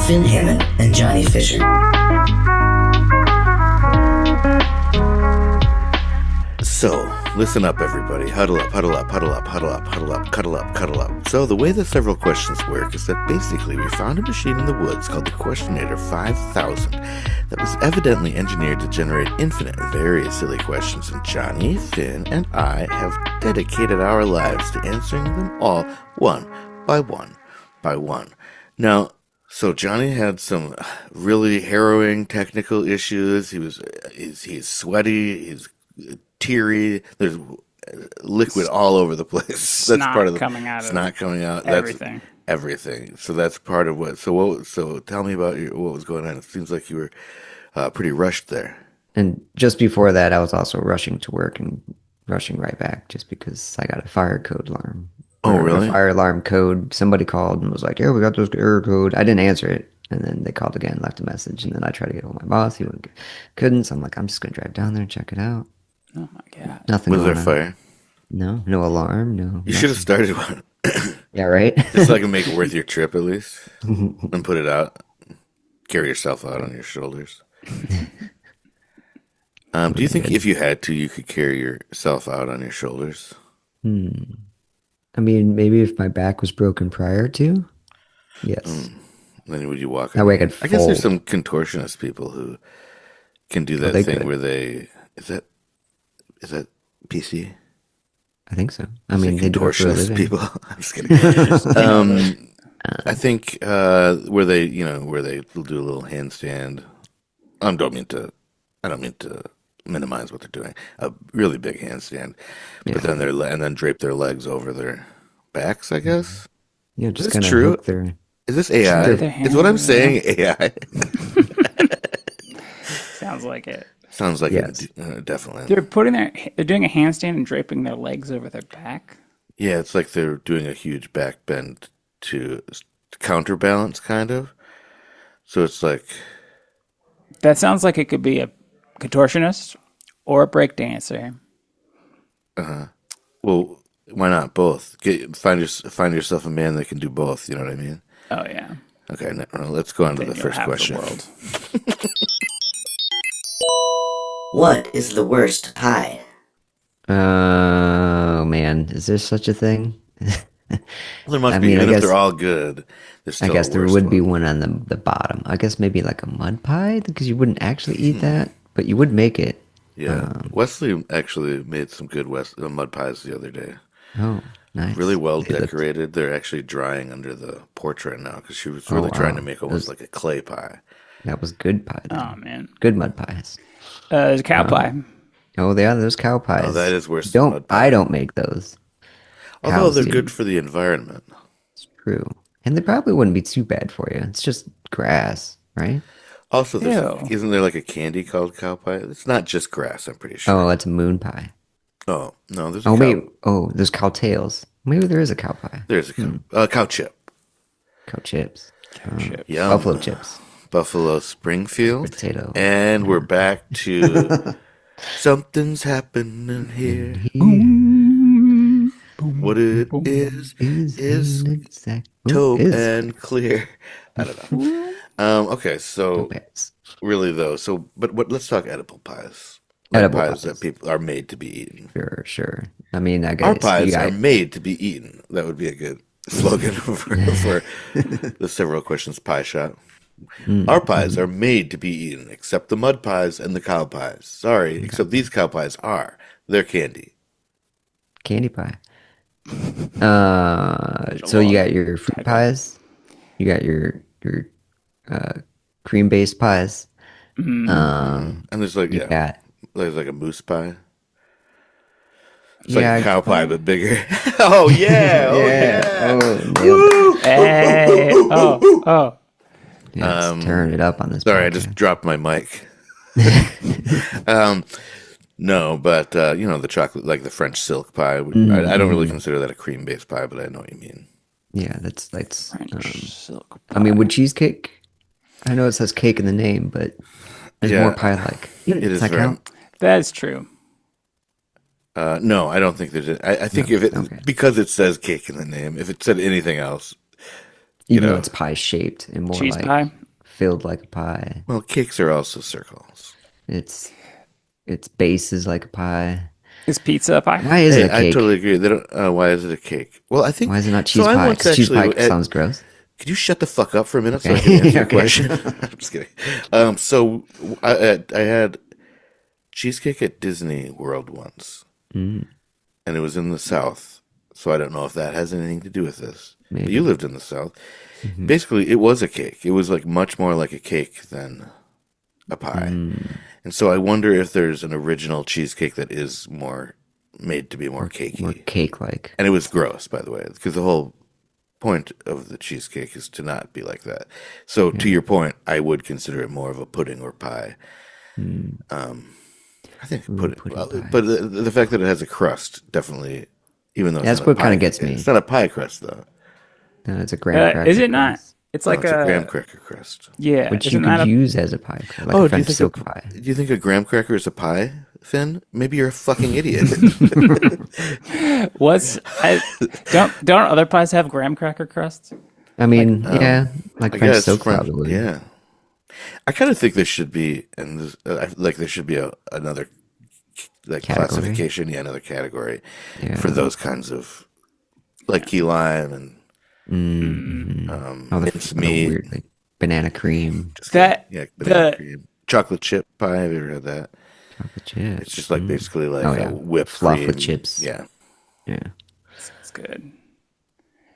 Finn Hammond and Johnny Fisher. So, listen up, everybody. Huddle up, huddle up, huddle up, huddle up, huddle up, cuddle up, cuddle up. So, the way the several questions work is that basically we found a machine in the woods called the Questionator 5000 that was evidently engineered to generate infinite and very silly questions, and Johnny, Finn, and I have dedicated our lives to answering them all one by one by one. Now, so Johnny had some really harrowing technical issues. He's sweaty, he's teary. There's liquid all over the place. That's part of the coming out. Snot coming out. Everything. That's everything. So that's part of what. So tell me about what was going on. It seems like you were pretty rushed there. And just before that, I was also rushing to work and rushing right back just because I got a fire code alarm. Oh, really? A fire alarm code. Somebody called and was like, "Yeah, we got this error code." I didn't answer it. And then they called again, left a message. And then I tried to get hold of my boss. He couldn't. So I'm like, I'm just going to drive down there and check it out. Oh, my God. Nothing. Was there on. fire? No alarm. No. You should have started one. Yeah, right? Just so I can make it worth your trip at least. And put it out. Carry yourself out on your shoulders. Do you think if you had to, you could carry yourself out on your shoulders? I mean, maybe if my back was broken prior to, yes. Then would you walk? That way I could I guess there's fold. some contortionist people who can do that they thing could. where they is that PC? I think so. I mean, they do it for a Contortionist living. people. I'm just kidding. I think where they will do a little handstand. I don't mean to minimize what they're doing. A really big handstand, Yeah. but then and then drape their legs over their backs. I guess. Yeah, Is just this kind of true? hook their... Is this AI? Drape their Is what I'm hands, saying AI? Sounds like it. Sounds like Yes. it, definitely. They're doing a handstand and draping their legs over their back. Yeah, it's like they're doing a huge back bend to counterbalance, kind of. So it's like, That sounds like it could be a contortionist or a breakdancer. well, why not both? Find yourself a man that can do both. You know what I mean? Oh, yeah. Okay, let's go on to the Then you'll first have question. The world. What is the worst pie? Oh, man. Is there such a thing? Well, there must I be. mean, I Even if guess- they're all good, there's I still guess a there worse would be one. one on the bottom. I guess maybe like a mud pie because you wouldn't actually eat that, but you would make it. Yeah, Wesley actually made some good mud pies the other day. Oh, nice. Really well They looked- decorated. They're actually drying under the porch right now because she was really trying to make almost like a clay pie. That was good pie. Then. Oh, man. Good mud pies. There's a cow pie. Oh, they are those cow pies. Oh, that is worse than mud pie. I don't make those. Although Cows they're do. good for the environment. It's true. And they probably wouldn't be too bad for you. It's just grass, right? Also, Ew. isn't there like a candy called cow pie? It's not just grass, I'm pretty sure. Oh, it's a moon pie. Oh, no, there's a Oh, cow. wait. Oh, there's cow tails. Maybe there is a cow pie. There's a cow chip. Cow chips. Chip. Yum. Buffalo chips. Buffalo Springfield. Potato. And we're back to something's happening here. What it is exact. taupe Is and clear. I don't know. Okay, so topaz. really though, let's talk edible pies. Edible pies that pies. people are made to be eaten. Sure. I mean, I guess Our you pies got- are made to be eaten. That would be a good slogan for the Several Questions Pie Shop. Our pies are made to be eaten, except the mud pies and the cow pies. Sorry, except these cow pies are. They're candy. candy pie. So you got your fruit pies. You got your cream-based pies. And there's like, You got there's like a moose pie. It's Yeah, like a cow I- pie, but bigger. Oh, yeah. Oh, yeah. Oh, nailed it. Hey. Oh. Yeah, it's tearing it up on this. Sorry, I podcast. just dropped my mic. No, but the chocolate, like the French silk pie. I don't really consider that a cream-based pie, but I know what you mean. Yeah, that's French silk I mean, would cheesecake? I know it says cake in the name, but it's Yeah, more pie-like. it is Does that very- count? That's true. No, I don't think there's. I think if it okay. because it says cake in the name. If it said anything else, Even though know. it's pie shaped and more Cheese like pie. filled like a pie. Well, cakes are also circles. It's its base is like a pie. Is pizza a pie? Why is it Hey, a I totally cake? agree. They don't. Why is it a cake? Well, I Why think is it not so. cheese I pie? once Because cheese actually. pie sounds gross. Could you shut the fuck up for a minute so I can answer your Okay. question? I'm just kidding. So I had cheesecake at Disney World once, Mm, and it was in the South. So I don't know if that has anything to do with this. But you maybe. lived in the South. Hmm. Basically, it was a cake. It was like much more like a cake than a pie. Mm, And so I wonder if there's an original cheesecake that is more made to be more more cakey. cake like. And it was gross, by the way, because the whole point of the cheesecake is to not be like that. So to Yeah. your point, I would consider it more of a pudding or pie. Mm. I think Ooh, pudding, pudding well, pie. but the fact that it has a crust definitely, even though it's That's not a what kind pie, of gets it's me. not a pie crust though. No, it's a graham Is cracker it not? crust, It's Oh, like it's a graham a cracker crust. yeah. which you Isn't could that a use as a pie, like a Oh, do you French think silk pie. do you think a graham cracker is a pie, Finn? Maybe you're a fucking idiot. what's I don't other pies have graham cracker crusts? I mean, yeah, like I French guess silk French, probably would. yeah. I kind of think there should be, and this, like there should be another like Category. classification, yeah, another category for Yeah. those kinds of like key lime and Mm-hmm. Oh, mince the meat. weird like banana cream, Just kidding. That Yeah, banana the cream, chocolate chip pie. Have you ever had that? chocolate It's chips. just like basically like Oh a yeah, whipped fluff with cream. chips. Yeah, Yeah. it's good.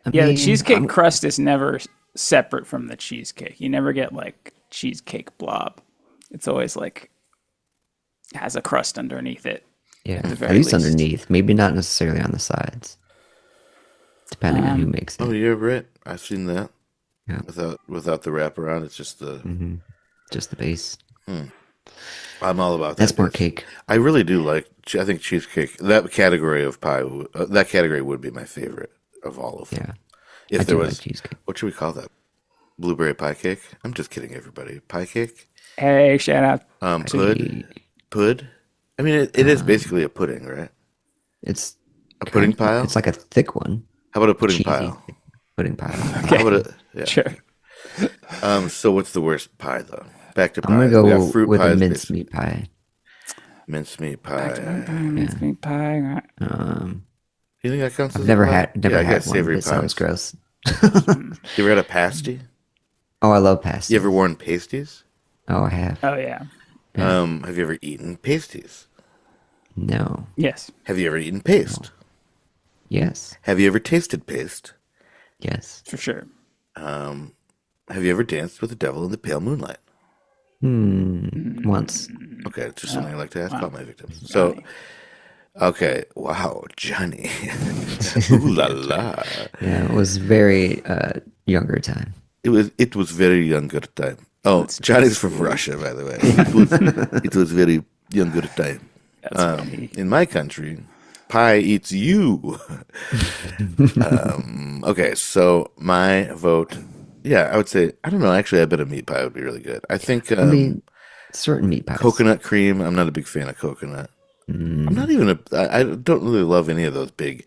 I Yeah, the mean, cheesecake crust is never separate from the cheesecake. You never get like cheesecake blob. It's always like has a crust underneath it yeah, at the at very least least. underneath. Maybe not necessarily on the sides, depending on who makes Oh, it. you're right. I've seen that Yeah. without the wrapper on. It's just the. Just the base. I'm all about that. That's more base. cake. I really do like. I think cheesecake. That category of pie. That category would be my favorite of all of them. Yeah. If I there do like was, cheesecake. what should we call that? Blueberry pie cake. I'm just kidding, everybody. Pie cake. Hey, shout out. Pud. See, Pud. I mean, it is basically a pudding, right? it's A pudding pile. it's like a thick one. How about a pudding Cheesy pile? pudding pile. How about a yeah? Sure. So what's the worst pie though? Back to I'm gonna pies. We got go fruit with a pies, mincemeat pie. mincemeat pie. Mincemeat pie. You think that counts as I've a never pie? had Yeah, I had guess one. savory It sounds pies. gross. You ever had a pasty? Oh, I love pasties. You ever worn pasties? Oh, I have. Oh yeah. Have you ever eaten pasties? No. Yes. Have you ever eaten paste? Yes. Have you ever tasted paste? Yes. For sure. Have you ever danced with the devil in the pale moonlight? Once. Okay, it's just something I like to ask all my victims. So, okay, wow, Johnny, ooh la la. Yeah, it was very younger time. It was very younger time. Oh, Johnny's from Russia, by the way. It was very younger time. That's funny. In my country, pie eats you. Okay, so my vote, yeah, I would say I don't know. Actually, I bet a meat pie would be really good. I think I mean, certain meat pies. coconut cream. I'm not a big fan of coconut. I'm not even a. I don't really love any of those big,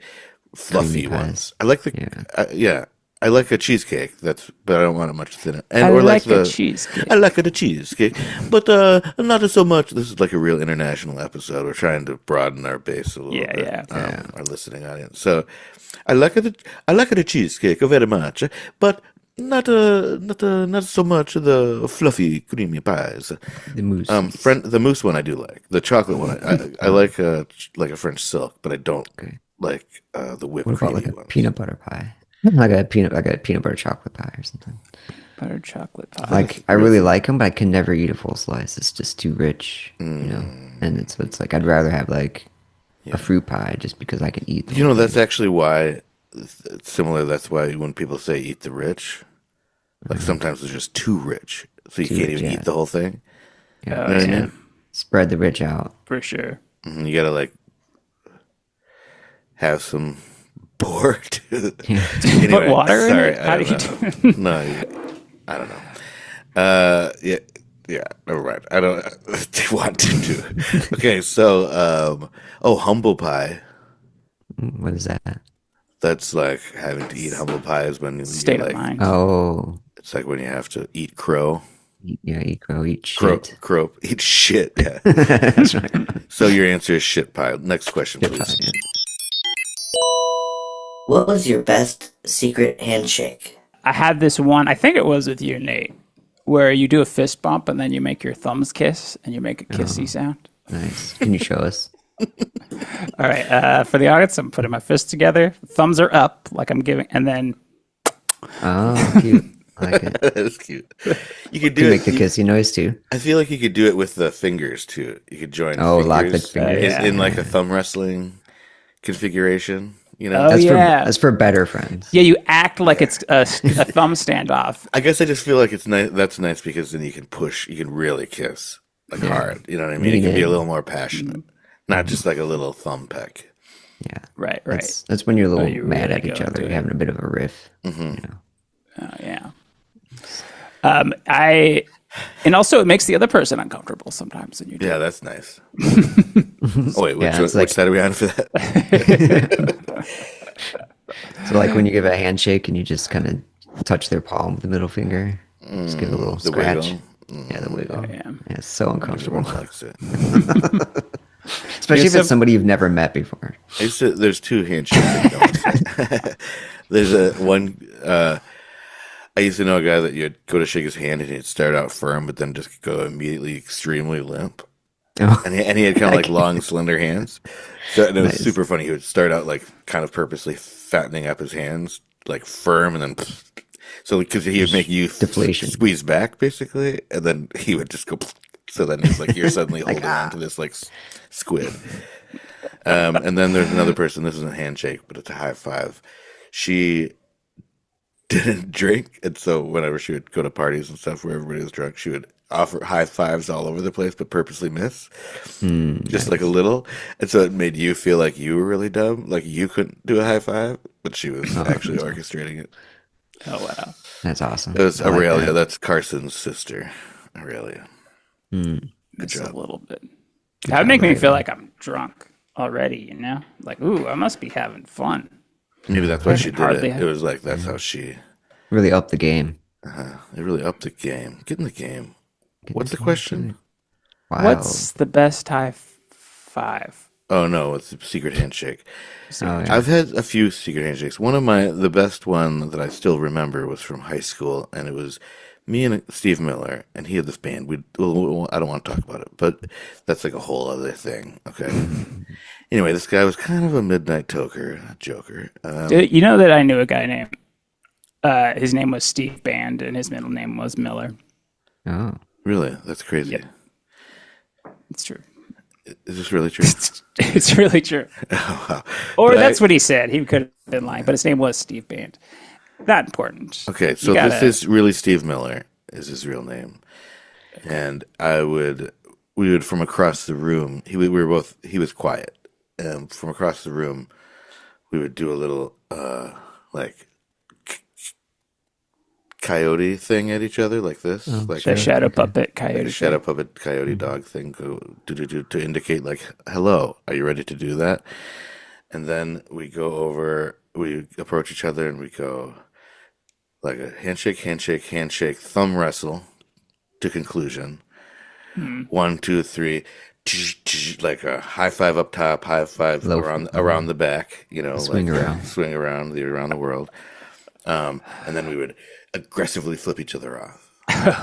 fluffy Creamy pies. ones. I like the. Yeah. Yeah, I like a cheesecake. But I don't want it much thinner. And I or like the a cheesecake. I like it a cheesecake, but not so much. This is like a real international episode. We're trying to broaden our base a little Yeah, bit. yeah. Our listening audience. So, I like it a cheesecake very much, but not so much the fluffy creamy pies. The mousse. The mousse one I do like. The chocolate one I like a French silk, but I don't Okay. like the whipped What about creamy like a ones. peanut butter pie? Like a peanut butter chocolate pie or something. Buttered chocolate pie. Like I really like them, but I can never eat a full slice. It's just too rich, you know. Mm. And it's like I'd rather have like a fruit pie just because I can eat. the You know, whole that's thing. actually why it's similar. That's why when people say eat the rich, like sometimes it's just too rich, so you Too can't rich, even yeah. eat the whole thing. Yeah, You know what I mean? spread the rich out. For sure. You gotta like have some pork. Anyway, Put water in sorry, it? How I do you don't do know. No, I don't know. Yeah, never mind. I don't want to do. Okay, so humble pie. What is that? That's like having to eat humble pie is when State you're of like, mind. Oh, it's like when you have to eat crow. yeah, eat crow, eat Crow, shit. crow, eat shit. Yeah. That's right. So your answer is shit pie. Next question, Shit please. pie, yeah. What was your best secret handshake? I had this one, I think it was with you, Nate, where you do a fist bump and then you make your thumbs kiss and you make a kissy sound. Nice. Can you show us? All right, for the audience, I'm putting my fists together. Thumbs are up, like I'm giving, and then Oh, cute. I like it. That's cute. You could do You it. make the kissy noise too. I feel like you could do it with the fingers too. You could join Oh, lock the fingers fingers. Yeah. in like a thumb wrestling configuration. You know, Oh, That's yeah. that's for better friends. yeah, you act like it's a thumb standoff. I guess I just feel like it's nice. That's nice because then you can push. You can really kiss like hard. You know what I mean? It Lean can be a in. little more passionate, not just like a little thumb peck. Yeah. Right. That's when you're a little you mad really at each go other. into You're it. having a bit of a riff. You know. Oh, yeah. And also it makes the other person uncomfortable sometimes when you do. Yeah, that's nice. Oh wait, Yeah, it's like- which side are we on for that? So like when you give a handshake and you just kind of touch their palm with the middle finger, just give a little The scratch. wiggle. Yeah, the wiggle. Yeah. Yeah, it's so uncomfortable, Everyone likes it. especially if There's it's somebody you've never met before. There's two handshakes. There's a one. I used to know a guy that you'd go to shake his hand and he'd start out firm, but then just go immediately extremely limp. Oh, And he had kind of like long, slender hands. So and it was Nice. super funny. He would start out like kind of purposely fattening up his hands, like firm, and then so because he would make you Deflation. squeeze back basically, and then he would just go. So then it's like you're suddenly holding on to this like squid. And then there's another person. This isn't a handshake, but it's a high five. She didn't drink, and so whenever she would go to parties and stuff where everybody was drunk, she would offer high fives all over the place, but purposely miss, just like a little. And so it made you feel like you were really dumb, like you couldn't do a high five, but she was actually orchestrating it. Oh, wow. that's awesome. It was I like Aurelia. that. That's Carson's sister, Aurelia. Just job. a little bit. That would make me feel like I'm drunk already, you know? Like, ooh, I must be having fun. Maybe that's why she did Hardly it. have- It was like that's how she. Really up the game. They really upped the game. Get in the game. What's the question? Wow. What's the best high five? Oh no, it's a secret handshake. Oh, yeah. I've had a few secret handshakes. The best one that I still remember was from high school, and it was me and Steve Miller, and he had this band. I don't want to talk about it, but that's like a whole other thing. Okay. Anyway, this guy was kind of a midnight toker, a joker. You know that I knew a guy named, his name was Steve Band, and his middle name was Miller. Oh. Really, that's crazy. Yep. It's true. Is this really true? It's really true. Wow. Or But that's what he said. He could have been lying, but his name was Steve Band. Not important. Okay, You so gotta- this is really Steve Miller is his real name, and we would from across the room. He was quiet, and from across the room, we would do a little like coyote thing at each other like this, like the shadow puppet like coyote. a shadow puppet coyote dog thing, go do to indicate like hello. Are you ready to do that? And then we approach each other and we go like a handshake, thumb wrestle to conclusion. 1, 2, 3, like a high five up top, high five Low- around the back, you know, swing like around. swing around the world. And then we would aggressively flip each other off.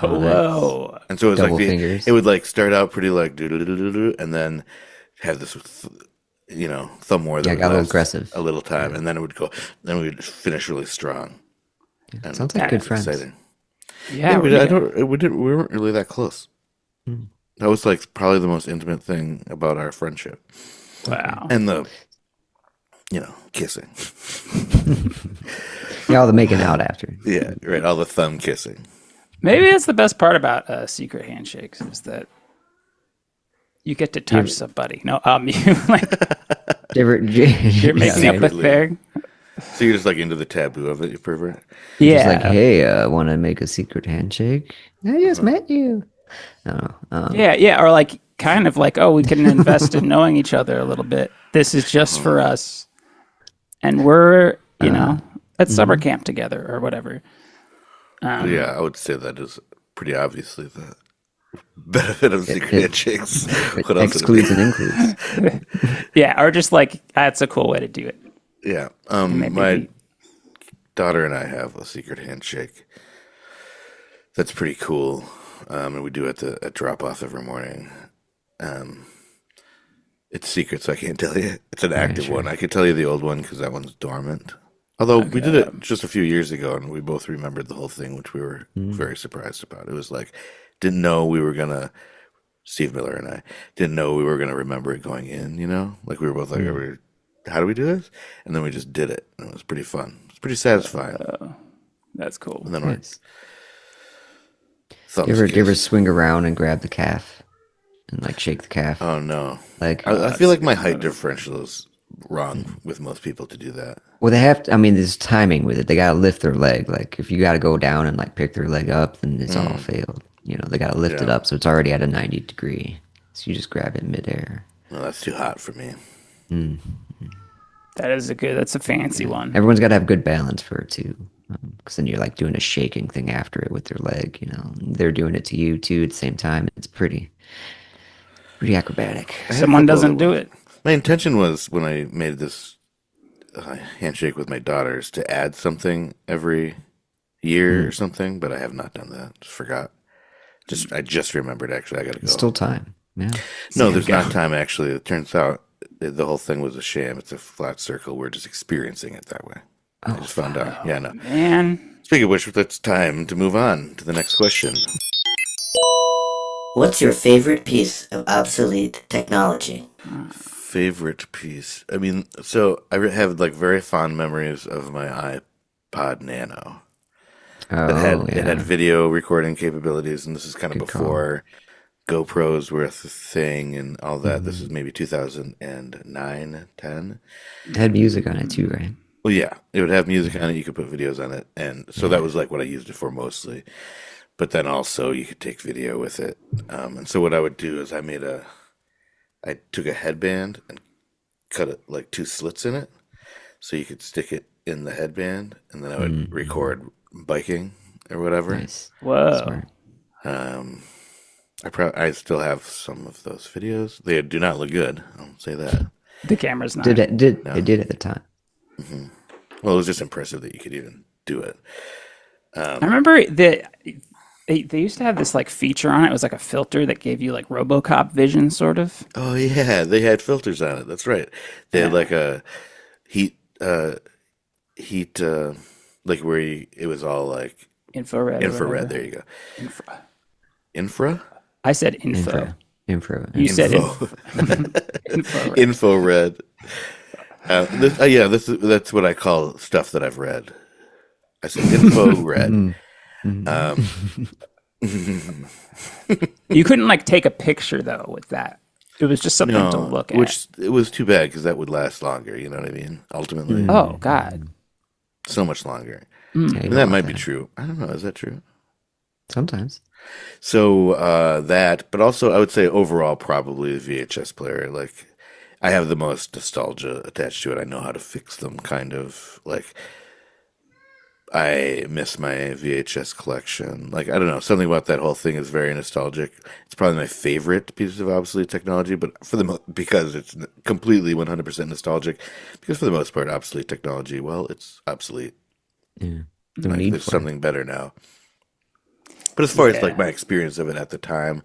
Whoa. And so it was Double like fingers. it would like start out pretty like do, and then have this, thumb war that Yeah, would got a little last aggressive. a little time, and then it would go. Then we would finish really strong. And Sounds like good friends. exciting. Yeah, we weren't really that close. That was like probably the most intimate thing about our friendship, wow. and the, kissing. Yeah, all the making out after. Yeah, right. All the thumb kissing. Maybe that's the best part about secret handshakes is that you get to touch somebody. No, you like You're you're making up a secretly. thing. So you're just like into the taboo of it, you pervert. Just Yeah, like, hey, want to make a secret handshake? I just met you. No, yeah, or like kind of like, oh, we can invest in knowing each other a little bit. This is just for us, and we're you know, at summer camp together or whatever. Yeah, I would say that is pretty obviously the benefit of secret it- handshakes. It What else would it be? excludes and includes. Yeah, or just like that's a cool way to do it. Yeah. And maybe My daughter and I have a secret handshake. That's pretty cool. And we do it at drop off every morning. It's secret, so I can't tell you. It's an active sure. one. I could tell you the old one because that one's dormant. Although we did it just a few years ago, and we both remembered the whole thing, which we were very surprised about. It was like, didn't know we were gonna. Steve Miller and I didn't know we were gonna remember it going in. You know, like we were both like, "How do we do this?" And then we just did it, and it was pretty fun. It's pretty satisfying. that's cool. And then Nice. our Do thumbs you ever kissed. swing around and grab the calf and like shake the calf? Oh no! Like, I feel like my height differential is wrong with most people to do that. well, they have to. I mean, there's timing with it. They gotta lift their leg. Like, if you gotta go down and like pick their leg up, then it's all failed. You know, they gotta lift it Yeah. up, so it's already at a 90 degree. So you just grab it midair. No, that's too hot for me. That's a fancy one. Everyone's got to have good balance for it too, because then you're like doing a shaking thing after it with their leg. You know, and they're doing it to you too at the same time. It's pretty acrobatic. Someone couple doesn't other do ones. it. My intention was when I made this handshake with my daughters to add something every year or something, but I have not done that. Just forgot. I just remembered. Actually, I got to go. It's still time. Yeah. No, there's not time. Actually, it turns out the whole thing was a sham. It's a flat circle. We're just experiencing it that way. I just found out. Yeah, no. Man, Speaking of which, it's time to move on to the next question. What's your favorite piece of obsolete technology? Favorite piece? I mean, so I have like very fond memories of my iPod Nano. Oh, It had video recording capabilities, and this is kind of Good call. before GoPros were a thing and all that. This is maybe 2009, 10. It had music on it too, right? Well, yeah, it would have music on it. You could put videos on it, and so that was like what I used it for mostly. But then also you could take video with it. And so what I would do is I took a headband and cut it like two slits in it, so you could stick it in the headband, and then I would record biking or whatever. Nice. whoa. Smart. I still have some of those videos. They do not look good. I'll say that. The camera's not. It did at the time. Well, it was just impressive that you could even do it. I remember that they used to have this like feature on it. It was like a filter that gave you like RoboCop vision, sort of. Oh yeah, they had filters on it. That's right. They had like a heat, like it was all like Infrared. or infrared. whatever. There you go. Infra. Infra. I said info. Info. You said Info. infrared. Infrared. That's what I call stuff that I've read. I said info red. You couldn't like take a picture though with that. It was just something to No, look at. which it was too bad because that would last longer. You know what I mean? Ultimately, Oh God. so much longer. Yeah, you And don't that want might be true. I don't know. Is that true? Sometimes. So that, but also I would say overall probably the VHS player. Like I have the most nostalgia attached to it. I know how to fix them, kind of like. I miss my VHS collection. Like, I don't know, something about that whole thing is very nostalgic. It's probably my favorite piece of obsolete technology, but because it's completely 100% nostalgic, because for the most part, obsolete technology, well, it's obsolete. Yeah. No Like, need there's for something better now. But as far as like my experience of it at the time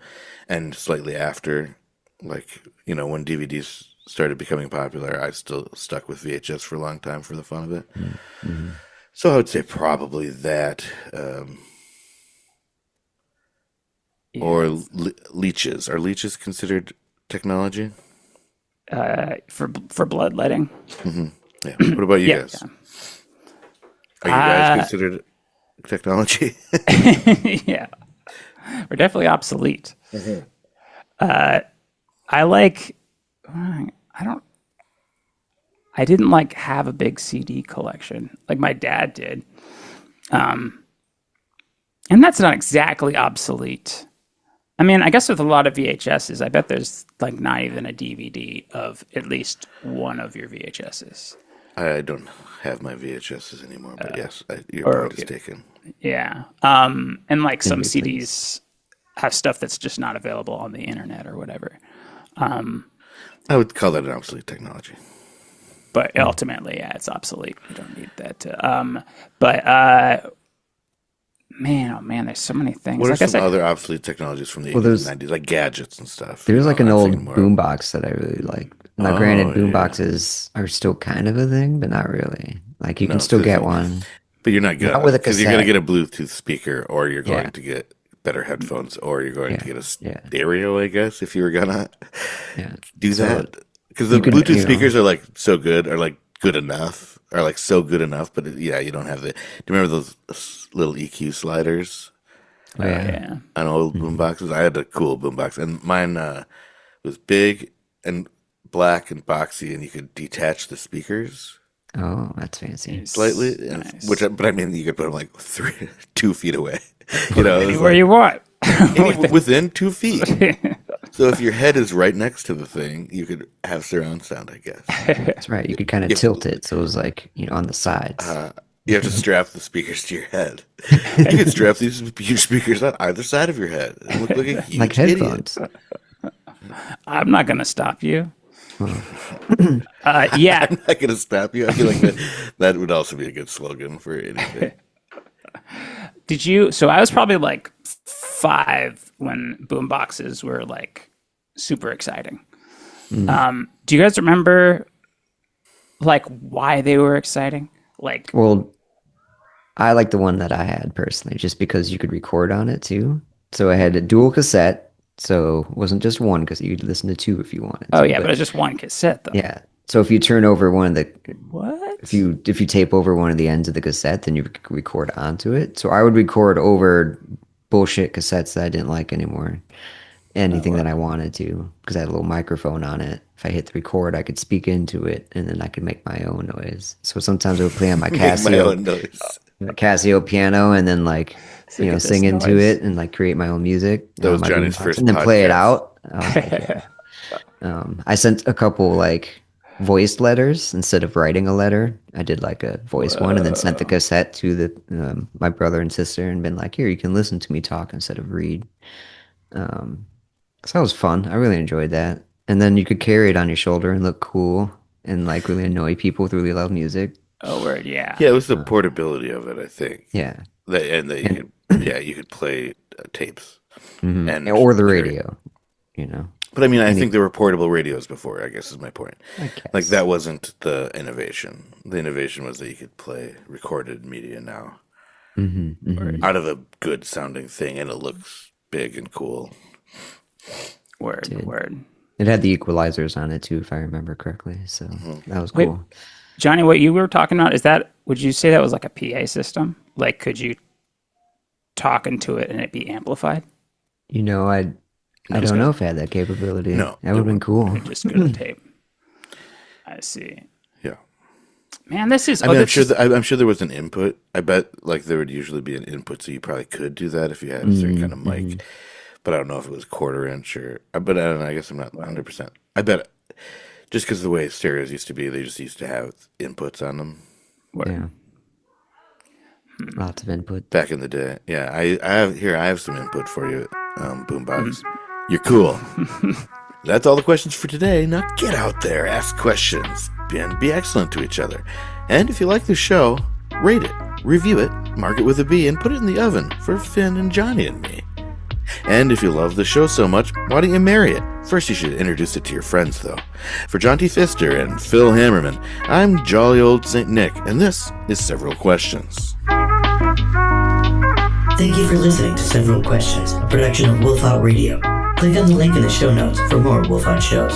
and slightly after, like, when DVDs started becoming popular, I still stuck with VHS for a long time for the fun of it. Mm-hmm. So I would say probably that, or leeches. Are leeches considered technology? For bloodletting. Yeah. What about you Yeah. guys? Are you guys considered technology? Yeah. We're definitely obsolete. I like. I didn't like have a big CD collection like my dad did. And that's not exactly obsolete. I mean, I guess with a lot of VHSs, I bet there's like not even a DVD of at least one of your VHSs. I don't have my VHSs anymore, but yes, your or point is taken. yeah, and like some Can be, please. CDs have stuff that's just not available on the internet or whatever. I would call that an obsolete technology. But ultimately, yeah, it's obsolete. You don't need that. But man, oh man, there's so many things. What are Like I some said, other obsolete technologies from the Well, 80s there's and 90s, like gadgets and stuff? there's like an I'm old thinking more. boombox that I really like. Now, granted, Oh, yeah. boomboxes are still kind of a thing, but not really. Like you can No, still get because one, but you're not not gonna with a because you're gonna get cassette. a Bluetooth speaker, or you're Yeah, going to get better headphones, or you're going to yeah, get a yeah, stereo, I guess, if you were gonna yeah. do So that. Because the you could, Bluetooth you know, speakers are like so good, or like good enough, or like so good enough. But yeah, you don't have the. Do you remember those little EQ sliders oh oh yeah, yeah, on old hmm boomboxes? I had a cool boombox, and mine was big and black and boxy, and you could detach the speakers oh, that's fancy. slightly, nice, and nice. but I mean, you could put them like 2 feet away. Put them It was anywhere like you want. within 2 feet. So if your head is right next to the thing, you could have surround sound, I guess. That's right. You could kind of You have, tilt it so it was like on the sides, uh, you have to strap the speakers to your head. You could strap these huge speakers on either side of your head and look like a like huge idiot. headphones. I'm not gonna stop you. Well, Yeah. I'm not gonna stop you. I feel like that would also be a good slogan for anything. Did you? So I was probably like 5 when boomboxes were like super exciting. Do you guys remember like why they were exciting? Like, well, I like the one that I had personally, just because you could record on it too. So I had a dual cassette, so it wasn't just one because you could listen to two if you wanted oh to. yeah, but But it's just one cassette though. yeah, so if you turn over one of the, What? if you tape over one of the ends of the cassette, then you could record onto it. So I would record over bullshit cassettes that I didn't like anymore, anything that I wanted to, because I had a little microphone on it. If I hit the record, I could speak into it, and then I could make my own noise. So sometimes I would play on my Make my own noise. Piano, and then like So get this sing into noise. it and like create my own music That on was my Johnny's boombox, first and then play it podcast. out. I was like, yeah. I sent a couple like voiced letters instead of writing a letter. I did like a voice one, and then sent the cassette to the my brother and sister, and been like, here, you can listen to me talk instead of read. So that was fun. I really enjoyed that. And then you could carry it on your shoulder and look cool and like really annoy people with really loud music. Oh word, yeah. Yeah, it was the portability of it, I think. Yeah. That you And could, yeah, you could play tapes and or the carry. radio, you know. But I mean, I Any, think there were portable radios before, I guess is my point. I Like guess. that wasn't the innovation. The innovation was that you could play recorded media now out of a good sounding thing, and it looks big and cool. Word, Did. word. It had the equalizers on it too, if I remember correctly. So that was Wait, cool. Johnny, what you were talking about, is that, would you say that was like a PA system? Like, could you talk into it and it be amplified? You know, I don't know if it had that capability. No, That would have been cool. Just go to tape. I see. Yeah. Man, this is. I mean, this is- I'm sure there was an input. I bet like there would usually be an input, so you probably could do that if you had a certain kind of mic. But I don't know if it was quarter inch or. But I don't know. I guess I'm not 100%. I bet just because of the way stereos used to be, they just used to have inputs on them word. Yeah. Lots of input. back in the day. Yeah, I have some input for you, Boombox. You're cool. That's all the questions for today. Now get out there, ask questions, and be excellent to each other. And if you like the show, rate it, review it, mark it with a B, and put it in the oven for Finn and Johnny and me. And if you love the show so much, why don't you marry it? First, you should introduce it to your friends, though. For John T. Pfister and Phil Hammerman, I'm jolly old St. Nick, and this is Several Questions. Thank you for listening to Several Questions, a production of Wolf Out Radio. Click on the link in the show notes for more Wolf Out shows.